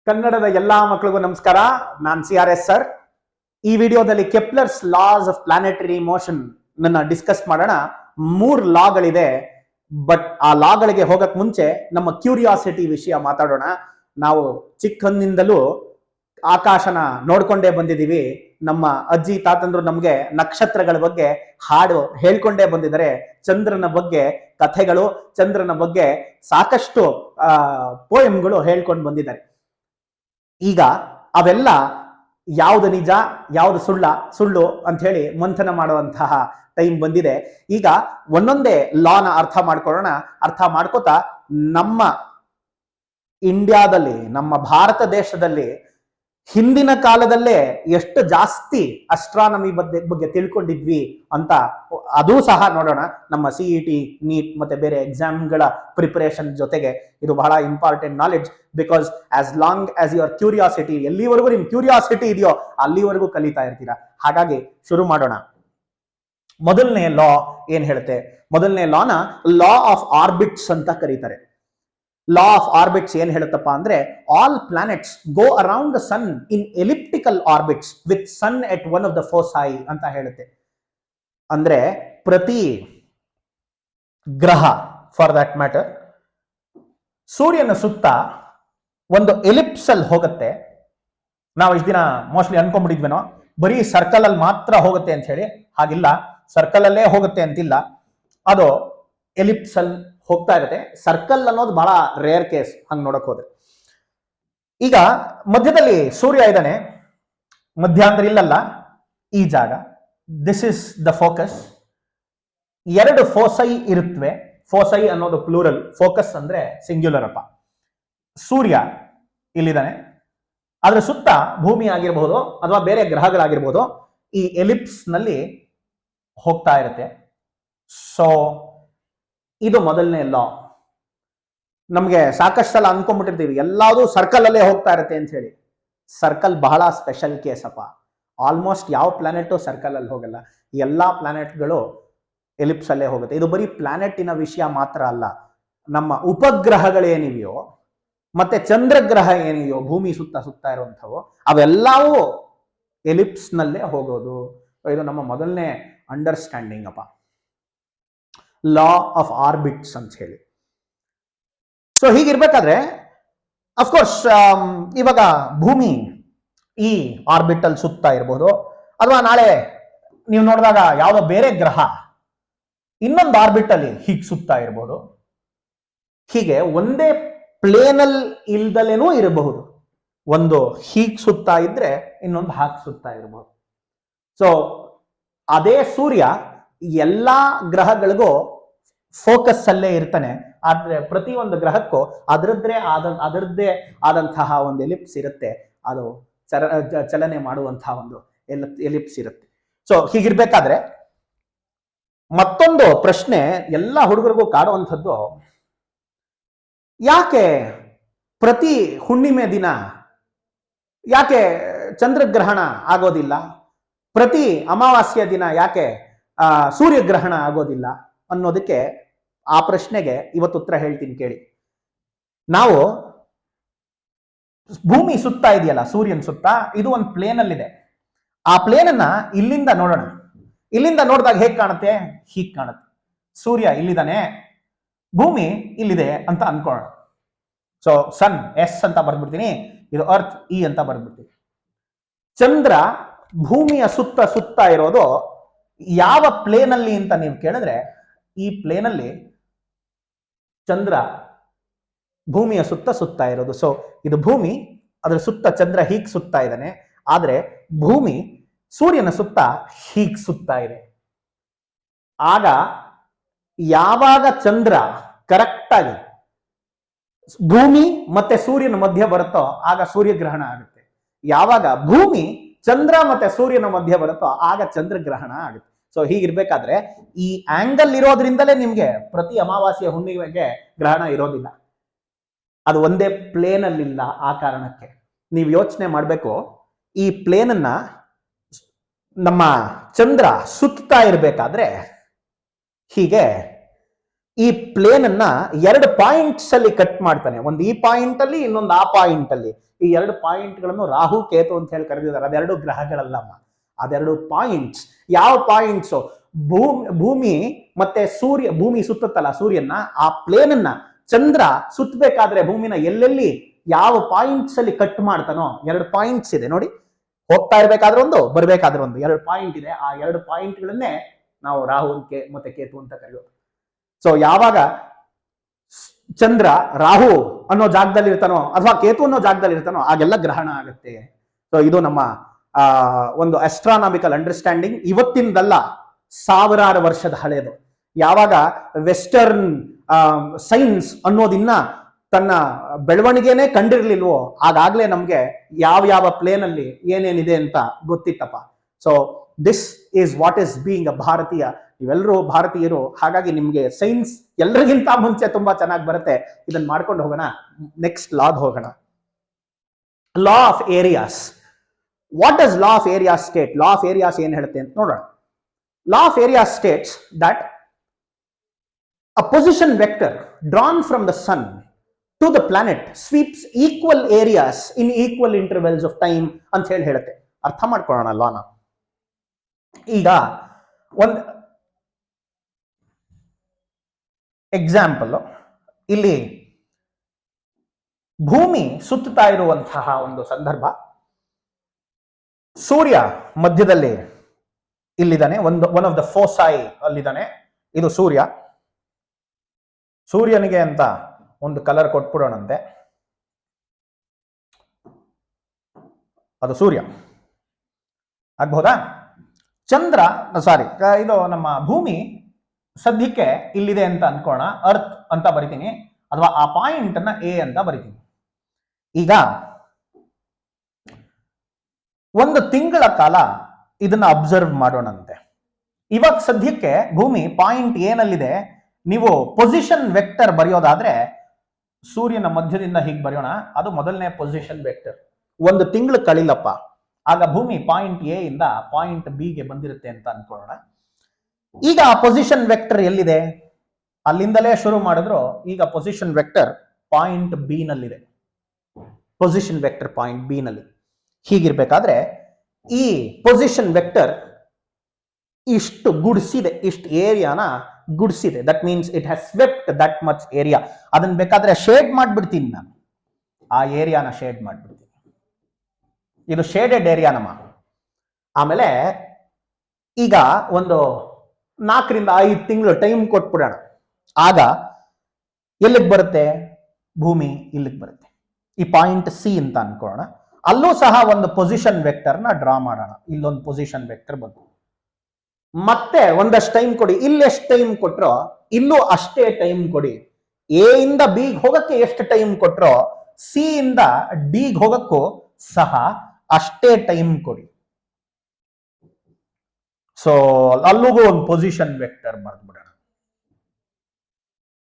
ಕನ್ನಡದ ಎಲ್ಲಾ ಮಕ್ಕಳಿಗೂ ನಮಸ್ಕಾರ. ನಾನು CRS ಸರ್. ಈ ವಿಡಿಯೋದಲ್ಲಿ Kepler's loss of planetary motion ನನ್ನ ಡಿಸ್ಕಸ್ ಮಾಡೋಣ. 3 ಲಾಗಳಿದೆ, ಬಟ್ ಆ ಲಾಗಳಿಗೆ ಹೋಗಕ್ ಮುಂಚೆ ನಮ್ಮ ಕ್ಯೂರಿಯಾಸಿಟಿ ವಿಷಯ ಮಾತಾಡೋಣ. ನಾವು ಚಿಕ್ಕಂದಿನಿಂದಲೂ ಆಕಾಶನ ನೋಡ್ಕೊಂಡೇ ಬಂದಿದ್ದೀವಿ. ನಮ್ಮ ಅಜ್ಜಿ ತಾತಂದ್ರು ನಮ್ಗೆ ನಕ್ಷತ್ರಗಳ ಬಗ್ಗೆ ಹಾಡು ಹೇಳ್ಕೊಂಡೇ ಬಂದಿದ್ದಾರೆ. ಚಂದ್ರನ ಬಗ್ಗೆ ಕಥೆಗಳು, ಚಂದ್ರನ ಬಗ್ಗೆ ಸಾಕಷ್ಟು ಪೋಯಮ್ಗಳು ಹೇಳ್ಕೊಂಡು ಬಂದಿದ್ದಾರೆ. ಈಗ ಅವೆಲ್ಲ ಯಾವ್ದು ನಿಜ ಯಾವ್ದು ಸುಳ್ಳು ಅಂತ ಹೇಳಿ ಮಂಥನ ಮಾಡುವಂತಹ ಟೈಮ್ ಬಂದಿದೆ. ಈಗ ಒಂದೊಂದೇ ಲಾನ ಅರ್ಥ ಮಾಡ್ಕೊಳ್ಳೋಣ. ಅರ್ಥ ಮಾಡ್ಕೋತಾ ನಮ್ಮ ಇಂಡಿಯಾದಲ್ಲಿ, ನಮ್ಮ ಭಾರತ ದೇಶದಲ್ಲಿ ಹಿಂದಿನ ಕಾಲದಲ್ಲೇ ಎಷ್ಟು ಜಾಸ್ತಿ ಅಸ್ಟ್ರಾನಮಿ ಬಗ್ಗೆ ತಿಳ್ಕೊಂಡಿದ್ವಿ ಅಂತ ಅದೂ ಸಹ ನೋಡೋಣ. ನಮ್ಮ CET, ನೀಟ್ ಮತ್ತೆ ಬೇರೆ ಎಕ್ಸಾಮ್ಗಳ ಪ್ರಿಪರೇಷನ್ ಜೊತೆಗೆ ಇದು ಬಹಳ important knowledge. Because as long as your curiosity, ಎಲ್ಲಿವರೆಗೂ ನಿಮ್ ಕ್ಯೂರಿಯಾಸಿಟಿ ಇದೆಯೋ ಅಲ್ಲಿವರೆಗೂ ಕಲಿತಾ ಇರ್ತೀರಾ. ಹಾಗಾಗಿ ಶುರು ಮಾಡೋಣ. ಮೊದಲನೇ ಲಾ ಏನ್ ಹೇಳುತ್ತೆ? ಮೊದಲನೇ ಲಾನ ಲಾ ಆಫ್ ಆರ್ಬಿಟ್ಸ್ ಅಂತ ಕರೀತಾರೆ. ಲಾ ಆಫ್ ಆರ್ಬಿಟ್ಸ್ ಏನ್ ಹೇಳುತ್ತಪ್ಪ ಅಂದ್ರೆ, all planets go around the sun in elliptical orbits with sun at one of the foci ಅಂತ ಹೇಳುತ್ತೆ. ಅಂದ್ರೆ ಪ್ರತಿ ಗ್ರಹ, ಫಾರ್ ದಟ್ ಮ್ಯಾಟರ್, ಸೂರ್ಯನ ಸುತ್ತ ಒಂದು ಎಲಿಪ್ಸ್ ಅಲ್ಲಿ ಹೋಗುತ್ತೆ. ನಾವು ಇಷ್ಟ ದಿನ ಮೋಸ್ಟ್ಲಿ ಅನ್ಕೊಂಡ್ಬಿಟ್ಟಿದ್ವೇನೋ ಬರೀ ಸರ್ಕಲ್ ಅಲ್ಲಿ ಮಾತ್ರ ಹೋಗುತ್ತೆ ಅಂತ ಹೇಳಿ. ಹಾಗಿಲ್ಲ, ಸರ್ಕಲ್ ಅಲ್ಲೇ ಹೋಗುತ್ತೆ ಅಂತಿಲ್ಲ, ಅದು ಎಲಿಪ್ಸ್ ಅಲ್ಲಿ ಹೋಗ್ತಾ ಇರುತ್ತೆ. ಸರ್ಕಲ್ ಅನ್ನೋದು ಬಹಳ ರೇರ್ ಕೇಸ್ ಹಂಗ್ ನೋಡಕ್ ಹೋದ್ರೆ. ಈಗ ಮಧ್ಯದಲ್ಲಿ ಸೂರ್ಯ ಇದ್ದಾನೆ, ಮಧ್ಯಾಂತರ ಇಲ್ಲಲ್ಲ, ಈ ಜಾಗ, ದಿಸ್ ಇಸ್ ದ ಫೋಕಸ್. 2 ಫೋಸೈ ಇರುತ್ತವೆ. ಫೋಸೈ ಅನ್ನೋದು ಪ್ಲೂರಲ್, ಫೋಕಸ್ ಅಂದ್ರೆ ಸಿಂಗ್ಯುಲರ್ ಅಪ್ಪ. ಸೂರ್ಯ ಇಲ್ಲಿದ್ದಾನೆ, ಅದ್ರ ಸುತ್ತ ಭೂಮಿ ಆಗಿರಬಹುದು ಅಥವಾ ಬೇರೆ ಗ್ರಹಗಳಾಗಿರ್ಬೋದು, ಈ ಎಲಿಪ್ಸ್ ನಲ್ಲಿ ಹೋಗ್ತಾ ಇರುತ್ತೆ. ಸೊ ಇದು ಮೊದಲನೇ ಲಾ. ನಮ್ಗೆ ಸಾಕಷ್ಟು ಸಲ ಅನ್ಕೊಂಡ್ಬಿಟ್ಟಿರ್ತೀವಿ ಎಲ್ಲಾವುದು ಸರ್ಕಲ್ ಅಲ್ಲೇ ಹೋಗ್ತಾ ಇರುತ್ತೆ ಅಂತ ಹೇಳಿ. ಸರ್ಕಲ್ ಬಹಳ ಸ್ಪೆಷಲ್ ಕೇಸ್ ಅಪ್ಪ. ಆಲ್ಮೋಸ್ಟ್ ಯಾವ ಪ್ಲಾನೆಟ್ ಸರ್ಕಲ್ ಅಲ್ಲಿ ಹೋಗಲ್ಲ, ಎಲ್ಲಾ ಪ್ಲಾನೆಟ್ಗಳು ಎಲಿಪ್ಸ್ ಅಲ್ಲೇ ಹೋಗುತ್ತೆ. ಇದು ಬರೀ ಪ್ಲಾನೆಟಿನ ವಿಷಯ ಮಾತ್ರ ಅಲ್ಲ, ನಮ್ಮ ಉಪಗ್ರಹಗಳೇನಿವೆಯೋ ಮತ್ತೆ ಚಂದ್ರಗ್ರಹ ಏನಿದೆಯೋ ಭೂಮಿ ಸುತ್ತ ಇರುವಂಥವು, ಅವೆಲ್ಲವೂ ಎಲಿಪ್ಸ್ ನಲ್ಲೇ ಹೋಗೋದು. ಇದು ನಮ್ಮ ಮೊದಲನೇ ಅಂಡರ್ಸ್ಟ್ಯಾಂಡಿಂಗ್ ಅಪ್ಪ, ಲಾ ಆಫ್ ಆರ್ಬಿಟ್ಸ್ ಅಂತ ಹೇಳಿ. ಸೊ ಹೀಗಿರ್ಬೇಕಾದ್ರೆ ಅಫ್ಕೋರ್ಸ್ ಇವಾಗ ಭೂಮಿ ಈ ಆರ್ಬಿಟಲ್ ಸುತ್ತಾ ಇರಬಹುದು, ಅಥವಾ ನಾಳೆ ನೀವು ನೋಡಿದಾಗ ಯಾವುದೋ ಬೇರೆ ಗ್ರಹ ಇನ್ನೊಂದು ಆರ್ಬಿಟಲ್ಲಿ ಹೀಗೆ ಸುತ್ತಾ ಇರಬಹುದು. ಹೀಗೆ ಒಂದೇ ಪ್ಲೇನಲ್ ಇಲ್ದಲೇನೂ ಇರಬಹುದು. ಒಂದು ಹೀಗ್ ಸುತ್ತಾ ಇದ್ರೆ ಇನ್ನೊಂದು ಹಾಗೆ ಸುತ್ತಾ ಇರಬಹುದು. ಸೊ ಅದೇ ಸೂರ್ಯ ಎಲ್ಲಾ ಗ್ರಹಗಳಿಗೂ ಫೋಕಸ್ ಅಲ್ಲೇ ಇರ್ತಾನೆ. ಆದ್ರೆ ಪ್ರತಿಯೊಂದು ಗ್ರಹಕ್ಕೂ ಅದರದ್ದೇ ಆದಂತಹ ಒಂದು ಎಲಿಪ್ಸ್ ಇರುತ್ತೆ. ಅದು ಚಲನೆ ಮಾಡುವಂತಹ ಒಂದು ಎಲಿಪ್ಸ್ ಇರುತ್ತೆ. ಸೊ ಹೀಗಿರ್ಬೇಕಾದ್ರೆ ಮತ್ತೊಂದು ಪ್ರಶ್ನೆ ಎಲ್ಲ ಹುಡುಗರಿಗೂ ಕಾಡುವಂಥದ್ದು, ಯಾಕೆ ಪ್ರತಿ ಹುಣ್ಣಿಮೆ ದಿನ ಯಾಕೆ ಚಂದ್ರಗ್ರಹಣ ಆಗೋದಿಲ್ಲ? ಪ್ರತಿ ಅಮಾವಾಸ್ಯ ದಿನ ಯಾಕೆ ಸೂರ್ಯಗ್ರಹಣ ಆಗೋದಿಲ್ಲ ಅನ್ನೋದಕ್ಕೆ, ಆ ಪ್ರಶ್ನೆಗೆ ಇವತ್ತು ಉತ್ತರ ಹೇಳ್ತೀನಿ ಕೇಳಿ. ನಾವು ಭೂಮಿ ಸುತ್ತ ಇದೆಯಲ್ಲ, ಸೂರ್ಯನ ಸುತ್ತ, ಇದು ಒಂದು ಪ್ಲೇನ್ ಅಲ್ಲಿ ಇದೆ. ಆ ಪ್ಲೇನ್ ಅನ್ನ ಇಲ್ಲಿಂದ ನೋಡೋಣ. ಇಲ್ಲಿಂದ ನೋಡಿದಾಗ ಹೇಗ್ ಕಾಣುತ್ತೆ? ಹೀಗ್ ಕಾಣುತ್ತೆ. ಸೂರ್ಯ ಇಲ್ಲಿದ್ದಾನೆ, ಭೂಮಿ ಇಲ್ಲಿದೆ ಅಂತ ಅನ್ಕೊಳ್ಳೋಣ. ಸೊ ಸನ್ S ಅಂತ ಬರ್ದ್ಬಿಡ್ತೀನಿ, ಇದು ಅರ್ತ್ E ಅಂತ ಬರ್ದ್ಬಿಡ್ತೀನಿ. ಚಂದ್ರ ಭೂಮಿಯ ಸುತ್ತ ಇರೋದು ಯಾವ ಪ್ಲೇನ್ ಅಲ್ಲಿ ಅಂತ ನೀವು ಕೇಳಿದ್ರೆ, ಈ ಪ್ಲೇನ್ ಅಲ್ಲಿ ಚಂದ್ರ ಭೂಮಿಯ ಸುತ್ತ ಇರೋದು. ಸೊ ಇದು ಭೂಮಿ, ಅದರ ಸುತ್ತ ಚಂದ್ರ ಹೀಗ್ ಸುತ್ತಾ ಇದ್ದಾನೆ. ಆದ್ರೆ ಭೂಮಿ ಸೂರ್ಯನ ಸುತ್ತ ಹೀಗ್ ಸುತ್ತಾ ಇದೆ. ಆಗ ಯಾವಾಗ ಚಂದ್ರ ಕರೆಕ್ಟ್ ಆಗಿ ಭೂಮಿ ಮತ್ತೆ ಸೂರ್ಯನ ಮಧ್ಯ ಬರುತ್ತೋ ಆಗ ಸೂರ್ಯಗ್ರಹಣ ಆಗುತ್ತೆ. ಯಾವಾಗ ಭೂಮಿ ಚಂದ್ರ ಮತ್ತೆ ಸೂರ್ಯನ ಮಧ್ಯ ಬರುತ್ತೋ ಆಗ ಚಂದ್ರಗ್ರಹಣ ಆಗುತ್ತೆ. ಸೊ ಹೀಗಿರ್ಬೇಕಾದ್ರೆ ಈ ಆಂಗಲ್ ಇರೋದ್ರಿಂದಲೇ ನಿಮ್ಗೆ ಪ್ರತಿ ಅಮಾವಾಸ್ಯ ಹುಣ್ಣಿಮೆಗೆ ಗ್ರಹಣ ಇರೋದಿಲ್ಲ. ಅದು ಒಂದೇ ಪ್ಲೇನ್ ಅಲ್ಲಿಲ್ಲ. ಆ ಕಾರಣಕ್ಕೆ ನೀವು ಯೋಚನೆ ಮಾಡಬೇಕು, ಈ ಪ್ಲೇನ್ ಅನ್ನ ನಮ್ಮ ಚಂದ್ರ ಸುತ್ತಾ ಇರ್ಬೇಕಾದ್ರೆ ಹೀಗೆ ಈ ಪ್ಲೇನ್ ಅನ್ನ ಎರಡು ಪಾಯಿಂಟ್ಸ್ ಅಲ್ಲಿ ಕಟ್ ಮಾಡ್ತಾನೆ, ಒಂದು ಈ ಪಾಯಿಂಟ್ ಅಲ್ಲಿ ಇನ್ನೊಂದು ಆ ಪಾಯಿಂಟ್ ಅಲ್ಲಿ. ಈ ಎರಡು ಪಾಯಿಂಟ್ ಗಳನ್ನು ರಾಹು ಕೇತು ಅಂತ ಹೇಳಿ ಕರೆದಿದ್ದಾರೆ. ಅದೆರಡು ಗ್ರಹಗಳಲ್ಲಮ್ಮ, ಅದೆರಡು ಪಾಯಿಂಟ್ಸ್. ಯಾವ ಪಾಯಿಂಟ್ಸ್? ಭೂಮಿ ಮತ್ತೆ ಸೂರ್ಯ, ಭೂಮಿ ಸುತ್ತುತ್ತಲ್ಲ ಸೂರ್ಯನ, ಆ ಪ್ಲೇನ್ ಅನ್ನ ಚಂದ್ರ ಸುತ್ತಬೇಕಾದ್ರೆ ಭೂಮಿನ ಎಲ್ಲೆಲ್ಲಿ ಯಾವ ಪಾಯಿಂಟ್ಸ್ ಅಲ್ಲಿ ಕಟ್ ಮಾಡ್ತಾನೋ, ಎರಡು ಪಾಯಿಂಟ್ಸ್ ಇದೆ ನೋಡಿ, ಹೋಗ್ತಾ ಇರ್ಬೇಕಾದ್ರೆ ಒಂದು, ಬರ್ಬೇಕಾದ್ರೆ ಒಂದು, ಎರಡು ಪಾಯಿಂಟ್ ಇದೆ. ಆ ಎರಡು ಪಾಯಿಂಟ್ ಗಳನ್ನೇ ನಾವು ರಾಹು ಮತ್ತೆ ಕೇತು ಅಂತ ಕರೆಯೋದು. ಸೊ ಯಾವಾಗ ಚಂದ್ರ ರಾಹು ಅನ್ನೋ ಜಾಗದಲ್ಲಿ ಇರ್ತಾನೋ ಅಥವಾ ಕೇತು ಅನ್ನೋ ಜಾಗದಲ್ಲಿ ಇರ್ತಾನೋ ಆಗೆಲ್ಲ ಗ್ರಹಣ ಆಗುತ್ತೆ. ಸೊ ಇದು ನಮ್ಮ ಒಂದು ಅಸ್ಟ್ರಾನಾಮಿಕಲ್ ಅಂಡರ್ಸ್ಟ್ಯಾಂಡಿಂಗ್. ಇವತ್ತಿಂದಲ್ಲ, ಸಾವಿರಾರು ವರ್ಷದ ಹಳೆಯದು. ಯಾವಾಗ ವೆಸ್ಟರ್ನ್ ಸೈನ್ಸ್ ಅನ್ನೋದಿನ್ನ ತನ್ನ ಬೆಳವಣಿಗೆನೇ ಕಂಡಿರ್ಲಿಲ್ವೋ ಆಗಾಗ್ಲೇ ನಮ್ಗೆ ಯಾವ ಪ್ಲೇನ್ ಅಲ್ಲಿ ಏನೇನಿದೆ ಅಂತ ಗೊತ್ತಿತ್ತಪ್ಪ. So this is what is being a ಭಾರತೀಯ. ನೀವೆಲ್ಲರೂ ಭಾರತೀಯರು, ಹಾಗಾಗಿ ನಿಮ್ಗೆ ಸೈನ್ಸ್ ಎಲ್ಲರಿಗಿಂತ ಮುಂಚೆ ತುಂಬಾ ಚೆನ್ನಾಗಿ ಬರುತ್ತೆ. ಇದನ್ನ ಮಾಡ್ಕೊಂಡು ಹೋಗೋಣ. ನೆಕ್ಸ್ಟ್ ಲಾಗ್ ಹೋಗೋಣ. Law of areas. What does law of areas state? Law of areas ಏನ್ ಹೇಳುತ್ತೆ ಅಂತ ನೋಡೋಣ. Law of areas States that a position vector drawn from the sun to the planet sweeps equal areas in equal intervals of time ಅಂತ ಹೇಳುತ್ತೆ. ಅರ್ಥ ಮಾಡ್ಕೊಳ್ಳೋಣ ಲಾನ. ಈಗ ಒಂದು ಎಕ್ಸಾಂಪಲ್, ಇಲ್ಲಿ ಭೂಮಿ ಸುತ್ತುತ್ತಾ ಇರುವಂತಹ ಒಂದು ಸಂದರ್ಭ. ಸೂರ್ಯ ಮಧ್ಯದಲ್ಲಿ ಇಲ್ಲಿದ್ದಾನೆ, ಒನ್ ಆಫ್ ದ ಫೋಸಾಯಿ ಅಲ್ಲಿದ್ದಾನೆ. ಇದು ಸೂರ್ಯ. ಸೂರ್ಯನಿಗೆ ಅಂತ ಒಂದು ಕಲರ್ ಕೊಟ್ಬಿಡೋಣಂತೆ, ಅದು ಸೂರ್ಯ ಆಗ್ಬಹುದಾ? ಚಂದ್ರ ಸಾರಿ ಇದು ನಮ್ಮ ಭೂಮಿ ಸದ್ಯಕ್ಕೆ ಇಲ್ಲಿದೆ ಅಂತ ಅನ್ಕೋಣ, ಅರ್ತ್ ಅಂತ ಬರಿತೀನಿ, ಅಥವಾ ಆ ಪಾಯಿಂಟ್ ಅನ್ನ ಎ ಅಂತ ಬರಿತೀನಿ. ಈಗ ಒಂದು ತಿಂಗಳ ಕಾಲ ಇದನ್ನ ಅಬ್ಸರ್ವ್ ಮಾಡೋಣಂತೆ. ಇವಾಗ ಸದ್ಯಕ್ಕೆ ಭೂಮಿ ಪಾಯಿಂಟ್ ಏನಲ್ಲಿದೆ. ನೀವು ಪೊಸಿಷನ್ ವೆಕ್ಟರ್ ಬರೆಯೋದಾದ್ರೆ ಸೂರ್ಯನ ಮಧ್ಯದಿಂದ ಹೀಗೆ ಬರೆಯೋಣ, ಅದು ಮೊದಲನೇ ಪೊಸಿಷನ್ ವೆಕ್ಟರ್. ಒಂದು ತಿಂಗಳು ಕಳಿಲಪ್ಪ, ಆಗ ಭೂಮಿ ಪಾಯಿಂಟ್ ಎ ಇಂದ ಪಾಯಿಂಟ್ ಬಿ ಗೆ ಬಂದಿರುತ್ತೆ ಅಂತ ಅನ್ಕೊಳ್ಳೋಣ. ಈಗ ಆ ಪೊಸಿಷನ್ ವೆಕ್ಟರ್ ಎಲ್ಲಿದೆ? ಅಲ್ಲಿಂದಲೇ ಶುರು ಮಾಡಿದ್ರು. ಈಗ ಪೊಸಿಷನ್ ವೆಕ್ಟರ್ ಪಾಯಿಂಟ್ ಬಿ ನಲ್ಲಿದೆ. ಪೊಸಿಷನ್ ವೆಕ್ಟರ್ ಪಾಯಿಂಟ್ ಬಿ ನಲ್ಲಿ ಹೀಗಿರ್ಬೇಕಾದ್ರೆ ಈ ಪೊಸಿಷನ್ ವೆಕ್ಟರ್ ಇಷ್ಟು ಗುಡಿಸಿದೆ, ಇಷ್ಟು ಏರಿಯಾನ ಗುಡಿಸಿದೆ. That means it has swept that much area. ಅದನ್ನ ಬೇಕಾದ್ರೆ ಶೇಡ್ ಮಾಡ್ಬಿಡ್ತೀನಿ ನಾನು, ಆ ಏರಿಯಾನ ಶೇಡ್ ಮಾಡ್ಬಿಡ್ತೀನಿ. ಇದು ಶೇಡೆಡ್ ಏರಿಯಾ ನಮ್ಮ. ಆಮೇಲೆ ಈಗ ಒಂದು 4 ರಿಂದ 5 ತಿಂಗಳು ಟೈಮ್ ಕೊಟ್ಬಿಡೋಣ. ಆಗ ಎಲ್ಲಿಗೆ ಬರುತ್ತೆ? ಭೂಮಿ ಇಲ್ಲಿಗೆ ಬರುತ್ತೆ. ಈ ಪಾಯಿಂಟ್ ಸಿ ಅಂತ ಅನ್ಕೊಳ್ಳೋಣ. ಅಲ್ಲೂ ಸಹ ಒಂದು ಪೊಸಿಷನ್ ವೆಕ್ಟರ್ನ ಡ್ರಾ ಮಾಡೋಣ. ಇಲ್ಲೊಂದು ಪೊಸಿಷನ್ ವೆಕ್ಟರ್ ಬಂತು. ಮತ್ತೆ ಒಂದಷ್ಟು ಟೈಮ್ ಕೊಡಿ. ಇಲ್ಲೆಷ್ಟು ಟೈಮ್ ಕೊಟ್ರೋ ಇಲ್ಲೂ ಅಷ್ಟೇ ಟೈಮ್ ಕೊಡಿ. ಎ ಇಂದ ಬಿ ಹೋಗಕ್ಕೆ ಎಷ್ಟು ಟೈಮ್ ಕೊಟ್ರೋ ಸಿ ಇಂದ ಡಿ ಹೋಗಕ್ಕೂ ಸಹ ಅಷ್ಟೇ ಟೈಮ್ ಕೊಡಿ. ಸೊ ಅಲ್ಲಿಗೂ ಒಂದು ಪೊಸಿಷನ್ ವೆಕ್ಟರ್ ಬರೆದ್ಬಿಡೋಣ.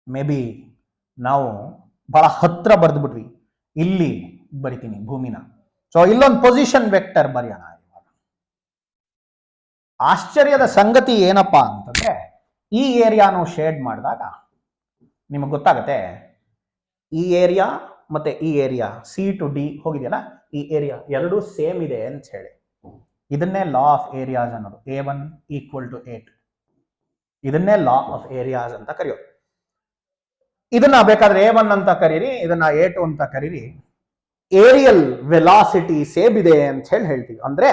ಮೇ ಬಿ ನಾವು ಬಹಳ ಹತ್ರ ಬರೆದ್ಬಿಟ್ವಿ. ಇಲ್ಲಿ ಬರಿತೀನಿ ಭೂಮಿನ. ಸೊ ಇಲ್ಲೊಂದು ಪೊಸಿಷನ್ ವೆಕ್ಟರ್ ಬರೆಯೋಣ. ಆಶ್ಚರ್ಯದ ಸಂಗತಿ ಏನಪ್ಪಾ ಅಂತಂದ್ರೆ, ಈ ಏರಿಯಾನು ಶೇಡ್ ಮಾಡಿದಾಗ ನಿಮಗೆ ಗೊತ್ತಾಗತ್ತೆ, ಈ ಏರಿಯಾ ಮತ್ತೆ ಈ ಏರಿಯಾ ಸಿ ಟು ಡಿ ಹೋಗಿದೆಯಲ್ಲ, ಈ ಏರಿಯಾ ಎರಡೂ ಸೇಮ್ ಇದೆ ಅಂತ ಹೇಳಿ. ಇದನ್ನೇ ಲಾ ಆಫ್ ಏರಿಯಾಸ್ ಅನ್ನೋದು. A1 = 8. ಇದನ್ನೇ ಲಾ ಆಫ್ ಏರಿಯಾಸ್ ಅಂತ ಕರೆಯೋದು. ಇದನ್ನ ಬೇಕಾದ್ರೆ A1 ಅಂತ ಕರೀರಿ, ಇದನ್ನ A2 ಅಂತ ಕರೀರಿ. ಏರಿಯಲ್ ವೆಲಾಸಿಟಿ ಸೇಮ್ ಇದೆ ಅಂತ ಹೇಳ್ತೀವಿ. ಅಂದ್ರೆ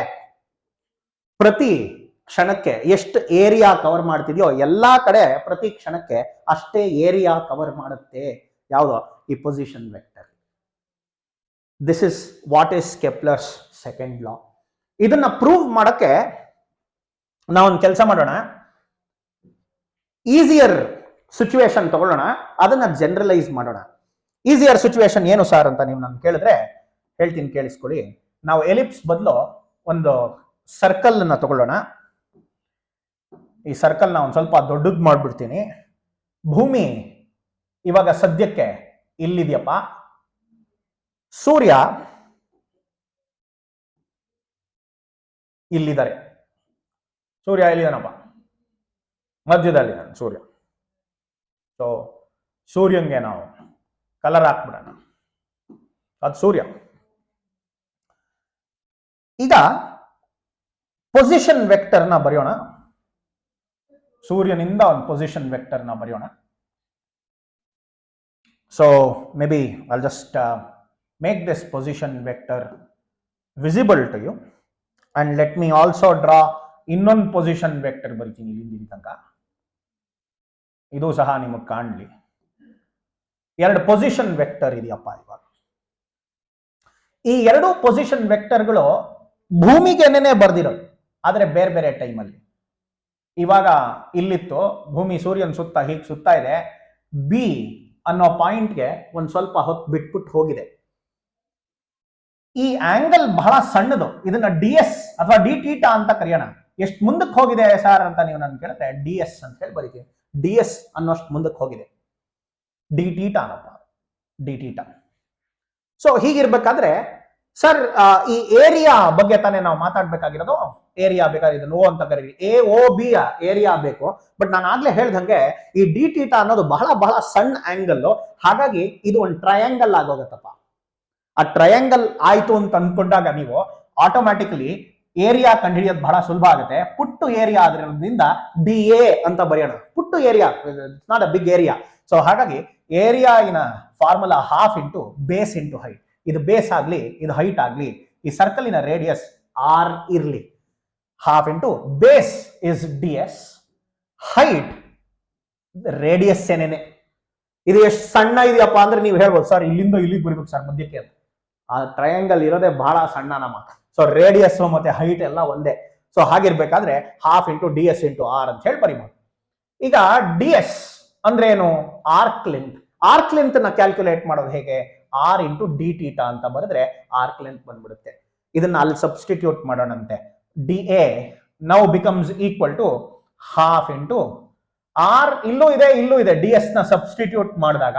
ಪ್ರತಿ ಕ್ಷಣಕ್ಕೆ ಎಷ್ಟು ಏರಿಯಾ ಕವರ್ ಮಾಡ್ತಿದ್ಯೋ ಎಲ್ಲಾ ಕಡೆ ಪ್ರತಿ ಕ್ಷಣಕ್ಕೆ ಅಷ್ಟೇ ಏರಿಯಾ ಕವರ್ ಮಾಡುತ್ತೆ. ಯಾವುದು? ಈ position vector. This is what is Kepler's second ಲಾ. ಇದನ್ನ ಪ್ರೂವ್ ಮಾಡಕ್ಕೆ ನಾವೊಂದು ಕೆಲಸ ಮಾಡೋಣ. ಈಸಿಯರ್ ಸಿಚುವೇಶನ್ ತಗೊಳ್ಳೋಣ, ಅದನ್ನ ಜನರಲೈಸ್ ಮಾಡೋಣ. ಈಸಿಯರ್ ಸಿಚುವೇಶನ್ ಏನು ಸರ್ ಅಂತ ನೀವು ನಾನು ಕೇಳಿದ್ರೆ ಹೇಳ್ತೀನಿ, ಕೇಳಿಸ್ಕೊಳ್ಳಿ. ನಾವು ಎಲಿಪ್ಸ್ ಬದಲು ಒಂದು ಸರ್ಕಲ್ ಅನ್ನ ತಗೊಳ್ಳೋಣ. ಈ ಸರ್ಕಲ್ ನ ಒಂದು ಸ್ವಲ್ಪ ದೊಡ್ಡದು ಮಾಡ್ಬಿಡ್ತೀನಿ. ಭೂಮಿ ಇವಾಗ ಸದ್ಯಕ್ಕೆ ಇಲ್ಲಿದೆಯಪ್ಪ. ಸೂರ್ಯ ಇಲ್ಲಿದ್ದಾರೆ. ಸೂರ್ಯ ಎಲ್ಲಿದಾನಪ್ಪ? ಮಧ್ಯದಲ್ಲಿ ಸೂರ್ಯ. ಸೊ ಸೂರ್ಯಂಗೆ ನಾವು ಕಲರ್ ಹಾಕ್ಬಿಡೋಣ, ಅದು ಸೂರ್ಯ. ಈಗ ಪೊಸಿಷನ್ ವೆಕ್ಟರ್ನ ಬರೆಯೋಣ. ಸೂರ್ಯನಿಂದ ಒಂದು ಪೊಸಿಷನ್ ವೆಕ್ಟರ್ನ ಬರೆಯೋಣ. So maybe I'll just make this position vector visible to you and let me also draw ಇನ್ನೊಂದು ಪೊಸಿಷನ್ ವೆಕ್ಟರ್ ಬರಿತೀನಿ ಇಲ್ಲಿ ತನಕ, ಇದು ಸಹ ನಿಮಗೆ ಕಾಣಲಿ. ಎರಡು ಪೊಸಿಷನ್ ವೆಕ್ಟರ್ ಇದೆಯಪ್ಪ ಇವಾಗ. ಈ ಎರಡು ಪೊಸಿಷನ್ ವೆಕ್ಟರ್ಗಳು ಭೂಮಿಗೆನೇ ಬರ್ದಿರೋದು, ಆದರೆ ಬೇರೆ ಬೇರೆ ಟೈಮಲ್ಲಿ. ಇವಾಗ ಇಲ್ಲಿತ್ತು ಭೂಮಿ ಸೂರ್ಯನ ಸುತ್ತ ಹೀಗೆ ಸುತ್ತಾ ಇದೆ, ಬಿ ಅನ್ನೋ ಪಾಯಿಂಟ್ಗೆ ಒಂದು ಸ್ವಲ್ಪ ಹೊತ್ತು ಬಿಟ್ಬಿಟ್ಟು ಹೋಗಿದೆ. ಈ ಆಂಗಲ್ ಬಹಳ ಸಣ್ಣದು, ಇದನ್ನ ಡಿ ಎಸ್ ಅಥವಾ ಡಿ ಟೀಟಾ ಅಂತ ಕರೆಯೋಣ. ಎಷ್ಟು ಮುಂದಕ್ಕೆ ಹೋಗಿದೆ ಸರ್ ಅಂತ ನೀವು ನನ್ನ ಕೇಳಿದ್ರೆ ಡಿ ಎಸ್ ಅಂತ ಹೇಳಿ ಬರೀತೀವಿ. ಡಿ ಎಸ್ ಅನ್ನೋಷ್ಟು ಮುಂದಕ್ಕೆ ಹೋಗಿದೆ. ಡಿ ಟೀಟಾ ಅನ್ನಪ್ಪ, ಡಿ ಟೀಟಾ. ಸೊ ಹೀಗಿರ್ಬೇಕಾದ್ರೆ ಸರ್ ಈ ಏರಿಯಾ ಬಗ್ಗೆ ತಾನೇ ನಾವು ಮಾತಾಡ್ಬೇಕಾಗಿರೋದು. ಏರಿಯಾ ಬೇಕಾದ್ರೆ ಇದನ್ನು ಓ ಅಂತ ಕರೀರಿ, ಎ ಓ ಬಿ ಏರಿಯಾ ಬೇಕು. ಬಟ್ ನಾನು ಆಗ್ಲೇ ಹೇಳ್ದಂಗೆ ಈ ಡಿ ಟೀಟಾ ಅನ್ನೋದು ಬಹಳ ಬಹಳ ಸಣ್ಣ ಆಂಗಲ್, ಹಾಗಾಗಿ ಇದು ಒಂದು ಟ್ರಯಾಂಗಲ್ ಆಗೋಗತ್ತಪ್ಪ. ಆ ಟ್ರಯಾಂಗಲ್ ಆಯ್ತು ಅಂತ ಅನ್ಕೊಂಡಾಗ ನೀವು ಆಟೋಮ್ಯಾಟಿಕಲಿ ಏರಿಯಾ ಕಂಡುಹಿಡಿಯೋದು ಬಹಳ ಸುಲಭ ಆಗುತ್ತೆ. ಪುಟ್ಟು ಏರಿಯಾ ಆದ್ರಿಂದ ಡಿ ಎ ಅಂತ ಬರೆಯೋಣ. ಪುಟ್ಟು area, not a big area. So ಹಾಗಾಗಿ ಏರಿಯಾ ಇನ formula half into base into height. ಇದು ಬೇಸ್ ಆಗ್ಲಿ, ಇದು ಹೈಟ್ ಆಗ್ಲಿ, ಈ ಸರ್ಕಲಿನ ರೇಡಿಯಸ್ ಆರ್ ಇರ್ಲಿ. Half into base is D S, height radius ಏನೇನೆ. ಇದು ಎಷ್ಟು ಸಣ್ಣ ಇದೆಯಪ್ಪ ಅಂದ್ರೆ ನೀವು ಹೇಳ್ಬೋದು ಸರ್ ಇಲ್ಲಿಂದ ಇಲ್ಲಿಗೆ ಬರೀಬೇಕು ಸರ್ ಮಧ್ಯಕ್ಕೆ ಅಂತ. ಆ ಟ್ರಯಾಂಗಲ್ ಇರೋದೇ ಬಹಳ ಸಣ್ಣ ನಮ್ಮ. ಸೊ ರೇಡಿಯಸ್ ಮತ್ತೆ ಹೈಟ್ ಎಲ್ಲ ಒಂದೇ. ಸೊ ಹಾಗಿರ್ಬೇಕಾದ್ರೆ half into D S into R ಅಂತ ಹೇಳಿ ಬರೀಬೋದು. ಈಗ ಡಿ ಎಸ್ ಅಂದ್ರೆ ಏನು? Arc length. ಆರ್ಕ್ ಲೆಂತ್ ನ ಕ್ಯಾಲ್ಕುಲೇಟ್ ಮಾಡೋದು ಹೇಗೆ? ಆರ್ ಇಂಟು ಡಿ ಟೀಟಾ ಅಂತ ಬರೆದ್ರೆ ಆರ್ಕ್ ಲೆಂತ್ ಬಂದ್ಬಿಡುತ್ತೆ. ಇದನ್ನ ಅಲ್ಲಿ ಸಬ್ಸ್ಟಿಟ್ಯೂಟ್ ಮಾಡೋಣಂತೆ. D A now becomes equal to half into R, ಇಲ್ಲೂ ಇದೆ ಇಲ್ಲೂ ಇದೆ, ಡಿ ಎಸ್ ನ ಸಬ್ಸ್ಟಿಟ್ಯೂಟ್ ಮಾಡಿದಾಗ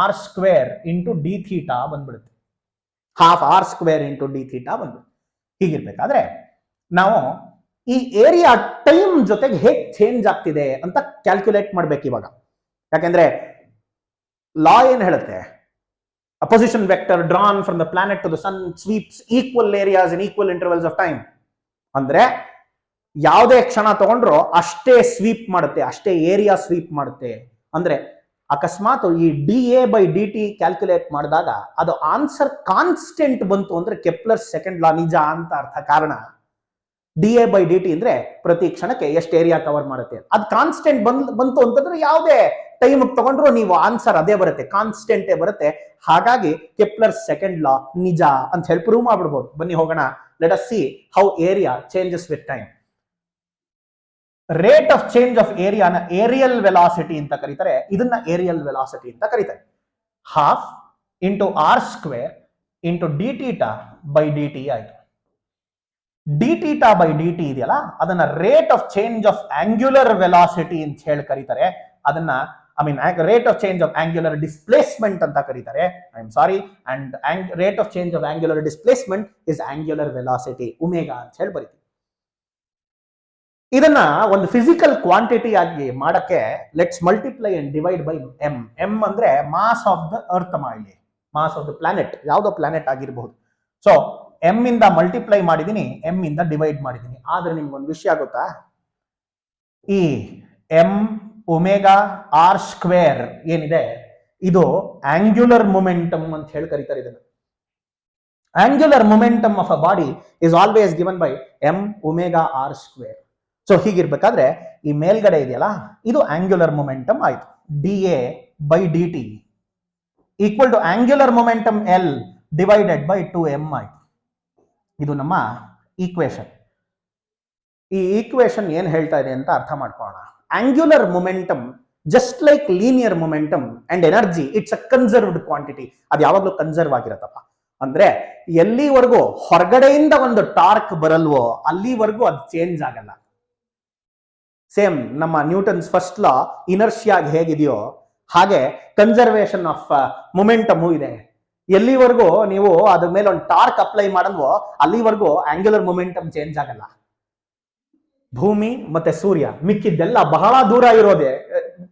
R square into D theta ಬಂದ್ಬಿಡುತ್ತೆ. Half R square into D theta ಬಂದ್ಬಿಡುತ್ತೆ. ಹೀಗಿರ್ಬೇಕಾದ್ರೆ ನಾವು ಈ ಏರಿಯಾ ಟೈಮ್ ಜೊತೆಗೆ ಹೇಗೆ ಚೇಂಜ್ ಆಗ್ತಿದೆ ಅಂತ ಕ್ಯಾಲ್ಕುಲೇಟ್ ಮಾಡ್ಬೇಕು ಇವಾಗ. ಯಾಕೆಂದ್ರೆ ಲಾ ಏನ್ ಹೇಳುತ್ತೆ? A position vector drawn from the planet to the sun sweeps equal areas in equal intervals of time. ಅಂದ್ರೆ ಯಾವುದೇ ಕ್ಷಣ ತಗೊಂಡ್ರು ಅಷ್ಟೇ ಸ್ವೀಪ್ ಮಾಡುತ್ತೆ, ಅಷ್ಟೇ ಏರಿಯಾ ಸ್ವೀಪ್ ಮಾಡುತ್ತೆ. ಅಂದ್ರೆ ಅಕಸ್ಮಾತ್ ಈ D A by D T calculate ಮಾಡಿದಾಗ ಅದು ಆನ್ಸರ್ ಕಾನ್ಸ್ಟೆಂಟ್ ಬಂತು ಅಂದ್ರೆ ಕೆಪ್ಲರ್ ಸೆಕೆಂಡ್ ಲಾ ನಿಜ ಅಂತ ಅರ್ಥ. ಕಾರಣ D A by D T ಅಂದ್ರೆ ಪ್ರತಿ ಕ್ಷಣಕ್ಕೆ ಎಷ್ಟು ಏರಿಯಾ ಕವರ್ ಮಾಡುತ್ತೆ. ಅದು ಕಾನ್ಸ್ಟೆಂಟ್ ಬಂತು ಅಂತಂದ್ರೆ ಯಾವುದೇ ಟೈಮ್ ತಗೊಂಡ್ರು ನೀವು ಆನ್ಸರ್ ಅದೇ ಬರುತ್ತೆ, ಕಾನ್ಸ್ಟೆಂಟೇ ಬರುತ್ತೆ. ಹಾಗಾಗಿ ಕೆಪ್ಲರ್ ಸೆಕೆಂಡ್ ಲಾ ನಿಜ ಅಂತ ಹೇಳಿ ಪ್ರೂವ್ ಮಾಡ್ಬಿಡ್ಬೋದು. ಬನ್ನಿ ಹೋಗೋಣ. Let us see how area changes with time. Rate of change of ಏರಿಯಾನ ಏರಿಯಲ್ ವೆಲಾಸಿಟಿ ಅಂತ ಕರೀತಾರೆ, ಇದನ್ನ ಏರಿಯಲ್ ವೆಲಾಸಿಟಿ ಅಂತ ಕರೀತಾರೆ. Half into R square into D theta by D T ಆಯ್ತು. D theta by D T ಇದೆಯಲ್ಲ, ಅದನ್ನ rate of change of angular velocity ಅಂತ ಹೇಳಿ ಕರೀತಾರೆ. ಅದನ್ನ rate of change of angular displacement ಅಂತ ಕರೀತಾರೆ. I am sorry. And rate of change of angular displacement is angular velocity, omega ಅಂತ ಹೇಳಿ ಬರೀತೀವಿ. ಇದನ್ನ ಒಂದು ಫಿಸಿಕಲ್ ಕ್ವಾಂಟಿಟಿ ಆಗಿ ಮಾಡಕ್ಕೆ let's multiply and divide by M. M ಅಂದ್ರೆ ಮಾಸ್ ಆಫ್ ದ ಅರ್ತ್, ಇಲ್ಲಿ ಮಾಸ್ ಆಫ್ ದ ಪ್ಲಾನೆಟ್, ಯಾವುದೋ planet ಆಗಿರಬಹುದು. ಸೊ ಎಂ ಇಂದ ಮಲ್ಟಿಪ್ಲೈ ಮಾಡಿದೀನಿ, ಎಂ ಇಂದ ಡಿವೈಡ್ ಮಾಡಿದೀನಿ. ಆದ್ರೆ ನಿಮ್ಗೆ ಒಂದು ವಿಷಯ ಗೊತ್ತಾ? ಈ ಎಂ ಒಮೆಗಾ ಆರ್ ಸ್ಕ್ವೇರ್ ಏನಿದೆ ಇದು ಆಂಗ್ಯುಲರ್ ಮೊಮೆಂಟಮ್ ಅಂತ ಹೇಳಿ ಕರೀತಾರೆ. ಇದನ್ನು angular momentum of a body is always given by M omega R square. So ಹೀಗಿರ್ಬೇಕಾದ್ರೆ ಈ ಮೇಲ್ಗಡೆ ಇದೆಯಲ್ಲ, ಇದು ಆಂಗ್ಯುಲರ್ ಮೊಮೆಂಟಮ್ ಆಯ್ತು. D A by D T equal to angular momentum L divided by 2m ಆಯ್ತು. ಇದು ನಮ್ಮ ಈಕ್ವೇಶನ್. ಈ ಈಕ್ವೇಶನ್ ಏನ್ ಹೇಳ್ತಾ ಇದೆ ಅಂತ ಅರ್ಥ ಮಾಡ್ಕೊಳ್ಳೋಣ. Angular momentum just like linear momentum and energy, it's a conserved quantity. ಅದು ಯಾವಾಗ್ಲೂ ಕನ್ಸರ್ವ್ ಆಗಿರತ್ತಪ್ಪ. ಅಂದ್ರೆ ಎಲ್ಲಿವರೆಗೂ ಹೊರಗಡೆಯಿಂದ ಒಂದು ಟಾರ್ಕ್ ಬರಲ್ವೋ ಅಲ್ಲಿವರೆಗೂ ಅದು ಚೇಂಜ್ ಆಗಲ್ಲ. ಸೇಮ್ ನಮ್ಮ ನ್ಯೂಟನ್ಸ್ ಫಸ್ಟ್ ಲಾ ಇನರ್ಷಿಯಾಗಿ ಹೇಗಿದೆಯೋ ಹಾಗೆ ಕನ್ಸರ್ವೇಷನ್ ಆಫ್ ಮೊಮೆಂಟಮ್ ಇದೆ. ಎಲ್ಲಿವರೆಗೂ ನೀವು ಅದ್ರ ಮೇಲೆ ಒಂದು ಟಾರ್ಕ್ ಅಪ್ಲೈ ಮಾಡಲ್ವೋ ಅಲ್ಲಿವರೆಗೂ ಆಂಗ್ಯುಲರ್ ಮೊಮೆಂಟಮ್ ಚೇಂಜ್ ಆಗಲ್ಲ. ಭೂಮಿ ಮತ್ತೆ ಸೂರ್ಯ ಮಿಕ್ಕಿದ್ದೆಲ್ಲ ಬಹಳ ದೂರ ಇರೋದೆ,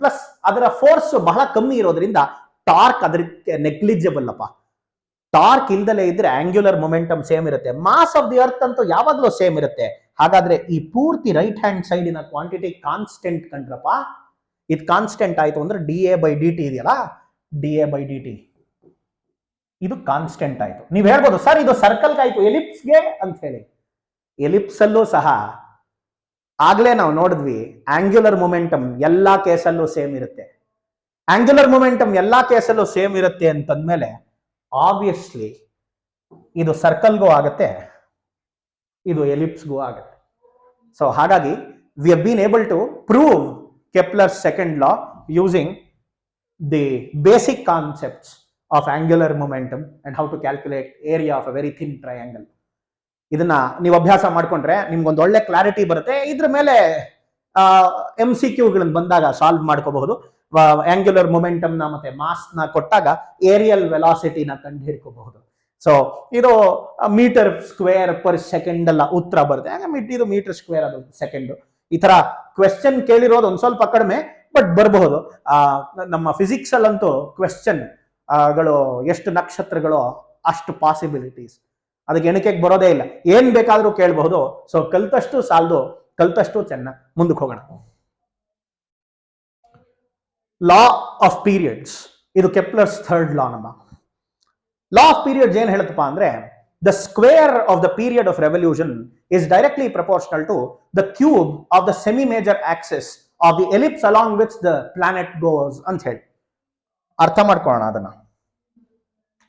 ಪ್ಲಸ್ ಅದರ ಫೋರ್ಸ್ ಬಹಳ ಕಮ್ಮಿ ಇರೋದ್ರಿಂದ ಟಾರ್ಕ್ ಅದಕ್ಕೆ ನೆಗ್ಲಿಜಿಬಲ್ ಅಪ್ಪ. ಟಾರ್ಕ್ ಇಲ್ದಲೇ ಇದ್ರೆ ಆಂಗ್ಯುಲರ್ ಮೊಮೆಂಟಮ್ ಸೇಮ್ ಇರುತ್ತೆ. ಮಾಸ್ ಆಫ್ ದಿ ಅರ್ತ್ ಅಂತೂ ಯಾವಾಗಲೂ ಸೇಮ್ ಇರುತ್ತೆ. ಹಾಗಾದ್ರೆ ಈ ಪೂರ್ತಿ ರೈಟ್ ಹ್ಯಾಂಡ್ ಸೈಡಿನ ಕ್ವಾಂಟಿಟಿ ಕಾನ್ಸ್ಟೆಂಟ್ ಕಂಡ್ರಪ್ಪ. ಇದು ಕಾನ್ಸ್ಟೆಂಟ್ ಆಯ್ತು ಅಂದ್ರೆ D A by D T ಇದೆಯಲ್ಲ, D A by D T ಇದು ಕಾನ್ಸ್ಟೆಂಟ್ ಆಯ್ತು. ನೀವು ಹೇಳ್ಬೋದು ಸರ್ ಇದು ಸರ್ಕಲ್ ಆಯ್ತು ಎಲಿಪ್ಸ್ಗೆ ಅಂತ ಹೇಳಿ. ಎಲಿಪ್ಸ್ ಅಲ್ಲೂ ಸಹ ಆಗ್ಲೇ ನಾವು ನೋಡಿದ್ವಿ ಆಂಗ್ಯುಲರ್ ಮೊಮೆಂಟಮ್ ಎಲ್ಲಾ ಕೇಸಲ್ಲೂ ಸೇಮ್ ಇರುತ್ತೆ. ಆಂಗ್ಯುಲರ್ ಮೊಮೆಂಟಮ್ ಎಲ್ಲಾ ಕೇಸಲ್ಲೂ ಸೇಮ್ ಇರುತ್ತೆ ಅಂತಂದ್ಮೇಲೆ ಆಬ್ವಿಯಸ್ಲಿ ಇದು ಸರ್ಕಲ್ಗೂ ಆಗತ್ತೆ, ಇದು ಎಲಿಪ್ಸ್ಗೂ ಆಗತ್ತೆ. ಸೊ ಹಾಗಾಗಿ we have been able to prove Kepler's second law using the basic concepts of angular momentum and how to calculate area of a very thin triangle. ಇದನ್ನ ನೀವು ಅಭ್ಯಾಸ ಮಾಡ್ಕೊಂಡ್ರೆ ನಿಮ್ಗೊಂದು ಒಳ್ಳೆ ಕ್ಲಾರಿಟಿ ಬರುತ್ತೆ. ಇದ್ರ ಮೇಲೆ MCQ ಗಳನ್ನ ಬಂದಾಗ ಸಾಲ್ವ್ ಮಾಡ್ಕೋಬಹುದು. ಆಂಗ್ಯುಲರ್ ಮೊಮೆಂಟಮ್ ನ ಮತ್ತೆ ಮಾಸ್ ನ ಕೊಟ್ಟಾಗ ಏರಿಯಲ್ ವೆಲಾಸಿಟಿನ ಕಂಡು ಹಿಡ್ಕೋಬಹುದು. ಸೊ ಇದು ಮೀಟರ್ ಸ್ಕ್ವೇರ್ ಪರ್ ಸೆಕೆಂಡ್ ಅಲ್ಲ ಉತ್ತರ ಬರುತ್ತೆ. ಇದು ಮೀಟರ್ ಸ್ಕ್ವೇರ್ ಅದು ಸೆಕೆಂಡ್. ಈ ತರ ಕ್ವೆಶ್ಚನ್ ಕೇಳಿರೋದು ಒಂದ್ ಸ್ವಲ್ಪ ಕಡಿಮೆ, ಬಟ್ ಬರಬಹುದು. ನಮ್ಮ ಫಿಸಿಕ್ಸ್ ಅಲ್ಲಂತೂ ಕ್ವೆಶ್ಚನ್ ಗಳು ಎಷ್ಟು ನಕ್ಷತ್ರಗಳು ಅಷ್ಟು ಪಾಸಿಬಿಲಿಟೀಸ್, ಅದಕ್ಕೆ ಎಣಿಕೆಗೆ ಬರೋದೇ ಇಲ್ಲ. ಏನ್ ಬೇಕಾದ್ರೂ ಕೇಳಬಹುದು. ಸೊ ಕಲ್ತಷ್ಟು ಸಾಲದು, ಕಲ್ತಷ್ಟು ಚೆನ್ನ. ಮುಂದಕ್ಕೆ ಹೋಗೋಣ. ಲಾ ಆಫ್ ಪೀರಿಯಡ್ಸ್, ಇದು ಕೆಪ್ಲರ್ಸ್ ಥರ್ಡ್ ಲಾ. ನಮ್ಮ ಲಾ ಆಫ್ ಪೀರಿಯಡ್ಸ್ ಏನ್ ಹೇಳುತ್ತಪ್ಪ ಅಂದ್ರೆ the square of the period of revolution is directly proportional to the cube of the semi major axis of the ellipse along which the planet goes ಅಂತ ಹೇಳಿ ಅರ್ಥ ಮಾಡ್ಕೊಳ್ಳೋಣ ಅದನ್ನ.